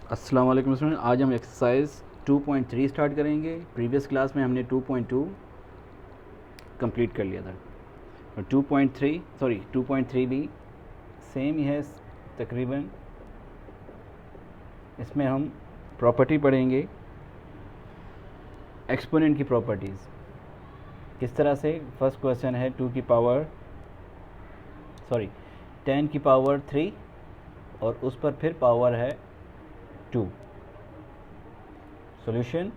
अस्सलाम वालेकुम स्टूडेंट, आज हम एक्सरसाइज 2.3 स्टार्ट करेंगे। प्रीवियस क्लास में हमने 2.2 कंप्लीट कर लिया था और 2.3 भी सेम ही है तकरीबन। इसमें हम प्रॉपर्टी पढ़ेंगे, एक्सपोनेंट की प्रॉपर्टीज़ किस तरह से। फर्स्ट क्वेश्चन है 10 की पावर 3 और उस पर फिर पावर है 2। सॉल्यूशन,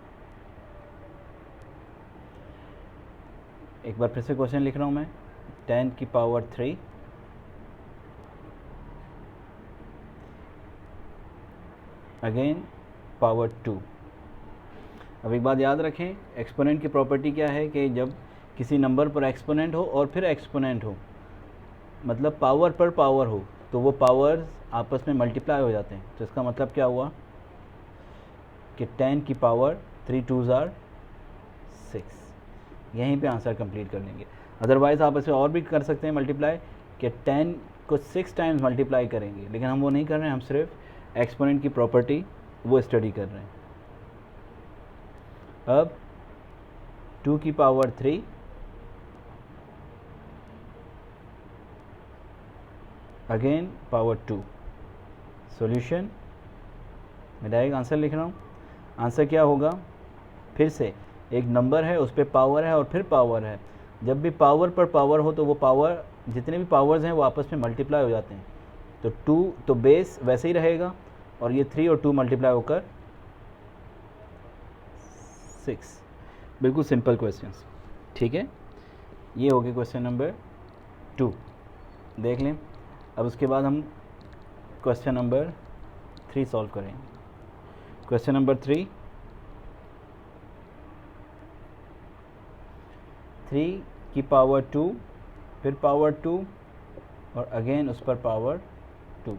एक बार फिर से क्वेश्चन लिख रहा हूँ मैं। 10 की पावर 3 अगेन पावर 2। अब एक बात याद रखें, एक्सपोनेंट की प्रॉपर्टी क्या है कि जब किसी नंबर पर एक्सपोनेंट हो और फिर एक्सपोनेंट हो, मतलब पावर पर पावर हो, तो वो पावर्स आपस में मल्टीप्लाई हो जाते हैं। तो इसका मतलब क्या हुआ कि 10 की पावर 3 2s are 6। यहीं पे आंसर कंप्लीट कर लेंगे। अदरवाइज़ आप इसे और भी कर सकते हैं मल्टीप्लाई, कि 10 को 6 टाइम्स मल्टीप्लाई करेंगे, लेकिन हम वो नहीं कर रहे हैं। हम सिर्फ एक्सपोनेंट की प्रॉपर्टी वो स्टडी कर रहे हैं। अब 2 की पावर 3 अगेन पावर 2। सॉल्यूशन, मैं डायरेक्ट आंसर लिख रहा हूँ। आंसर क्या होगा, फिर से एक नंबर है, उस पर पावर है और फिर पावर है। जब भी पावर पर पावर हो तो वो पावर, जितने भी पावर्स हैं वो आपस में मल्टीप्लाई हो जाते हैं। तो 2 तो बेस वैसे ही रहेगा और ये 3 और 2 मल्टीप्लाई होकर 6। बिल्कुल सिंपल क्वेश्चंस, ठीक है। ये हो गया क्वेश्चन नंबर 2, देख लें। अब उसके बाद हम क्वेश्चन नंबर 3 सॉल्व करेंगे। क्वेश्चन नंबर 3 की पावर 2 फिर पावर 2 और अगेन उस पर पावर 2।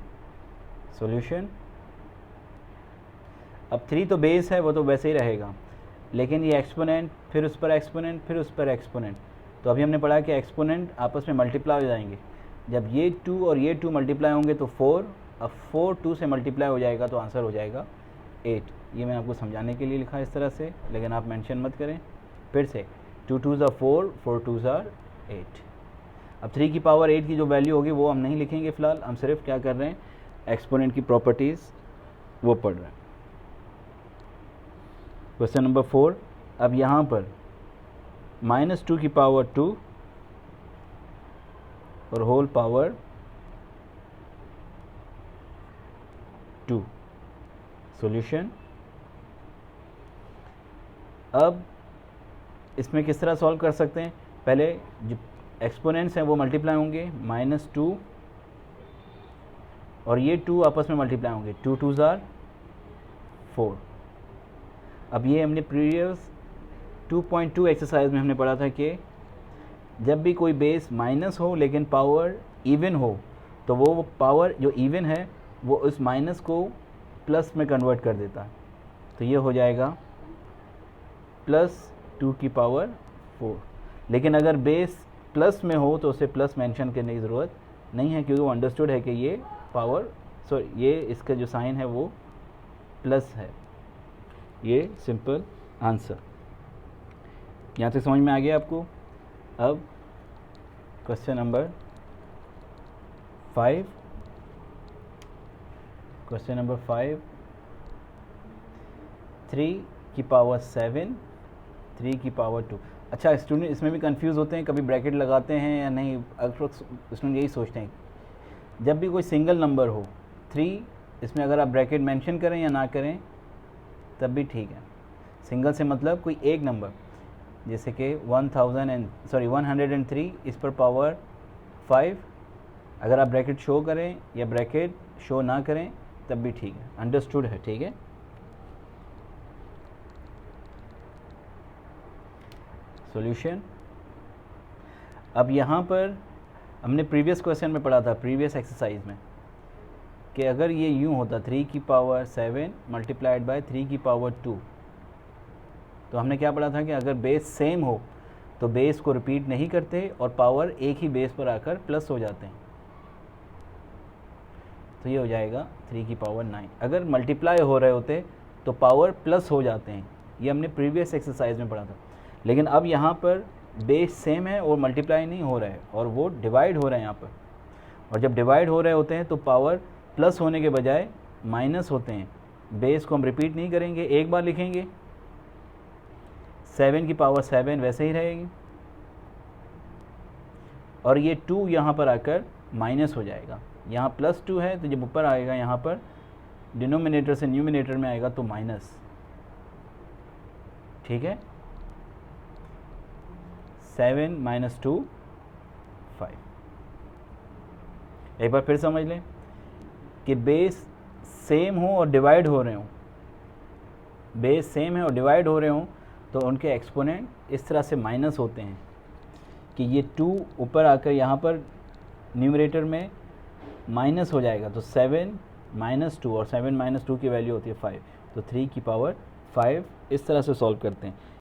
सॉल्यूशन, अब 3 तो बेस है, वो तो वैसे ही रहेगा, लेकिन ये एक्सपोनेंट फिर उस पर एक्सपोनेंट फिर उस पर एक्सपोनेंट। तो अभी हमने पढ़ा कि एक्सपोनेंट आपस में मल्टीप्लाई हो जाएंगे। जब ये 2 और ये 2 मल्टीप्लाई होंगे तो 4, अब 4 2 से मल्टीप्लाई हो जाएगा तो आंसर हो जाएगा 8। ये मैं आपको समझाने के लिए लिखा इस तरह से, लेकिन आप मेंशन मत करें। फिर से 2 2s are 4, 4 2s are 8। अब 3 की पावर 8 की जो वैल्यू होगी वो हम नहीं लिखेंगे फ़िलहाल, हम सिर्फ क्या कर रहे हैं, एक्सपोनेंट की प्रॉपर्टीज़ वो पढ़ रहे हैं। क्वेश्चन नंबर 4, अब यहाँ पर -2 की पावर 2 और होल पावर 2। सॉल्यूशन, अब इसमें किस तरह सॉल्व कर सकते हैं। पहले जो एक्सपोनेंट्स हैं वो मल्टीप्लाई होंगे, -2 और ये 2 आपस में मल्टीप्लाई होंगे, 2 2s are 4। अब ये हमने प्रीवियस 2.2 एक्सरसाइज में हमने पढ़ा था कि जब भी कोई बेस माइनस हो लेकिन पावर इवन हो, तो वो पावर जो इवन है वो उस माइनस को प्लस में कन्वर्ट कर देता है। तो ये हो जाएगा +2 की पावर 4। लेकिन अगर बेस प्लस में हो तो उसे प्लस मेंशन करने की ज़रूरत नहीं है, क्योंकि वो अंडरस्टूड है कि ये पावर, ये इसका जो साइन है वो प्लस है। ये सिंपल आंसर, यहाँ तक समझ में आ गया आपको। अब क्वेश्चन नंबर 5, 3 की पावर 7, 3 की पावर 2। अच्छा, स्टूडेंट इसमें भी कंफ्यूज होते हैं, कभी ब्रैकेट लगाते हैं या नहीं। अक्सर स्टूडेंट यही सोचते हैं, जब भी कोई सिंगल नंबर हो 3, इसमें अगर आप ब्रैकेट मेंशन करें या ना करें तब भी ठीक है। सिंगल से मतलब कोई एक नंबर, जैसे कि 103 इस पर पावर 5, अगर आप ब्रैकेट शो करें या ब्रैकेट शो ना करें तब भी ठीक है, अंडरस्टूड है, ठीक है। सॉल्यूशन, अब यहाँ पर हमने प्रीवियस क्वेश्चन में पढ़ा था, प्रीवियस एक्सरसाइज में, कि अगर ये यूँ होता 3 की पावर 7 मल्टीप्लाइड बाय 3 की पावर 2, तो हमने क्या पढ़ा था कि अगर बेस सेम हो तो बेस को रिपीट नहीं करते और पावर एक ही बेस पर आकर प्लस हो जाते हैं। तो ये हो जाएगा 3 की पावर 9। अगर मल्टीप्लाई हो रहे होते तो पावर प्लस हो जाते हैं, ये हमने प्रीवियस एक्सरसाइज में पढ़ा था। लेकिन अब यहाँ पर बेस सेम है और मल्टीप्लाई नहीं हो रहा है और वो डिवाइड हो रहे हैं यहाँ पर, और जब डिवाइड हो रहे होते हैं तो पावर प्लस होने के बजाय माइनस होते हैं। बेस को हम रिपीट नहीं करेंगे, एक बार लिखेंगे, 7 की पावर 7 वैसे ही रहेगी, और ये 2 यहाँ पर आकर माइनस हो जाएगा। यहाँ +2 है तो जब ऊपर आएगा यहाँ पर डिनोमिनेटर से न्यूमिनेटर में आएगा तो माइनस, ठीक है। 7 - 2 5। एक बार फिर समझ लें कि बेस सेम हो और डिवाइड हो रहे हों, बेस सेम है और डिवाइड हो रहे हों तो उनके एक्सपोनेंट इस तरह से माइनस होते हैं कि ये 2 ऊपर आकर यहाँ पर न्यूमरेटर में माइनस हो जाएगा, तो 7 - 2 और 7 - 2 की वैल्यू होती है 5, तो 3 की पावर 5। इस तरह से सॉल्व करते हैं।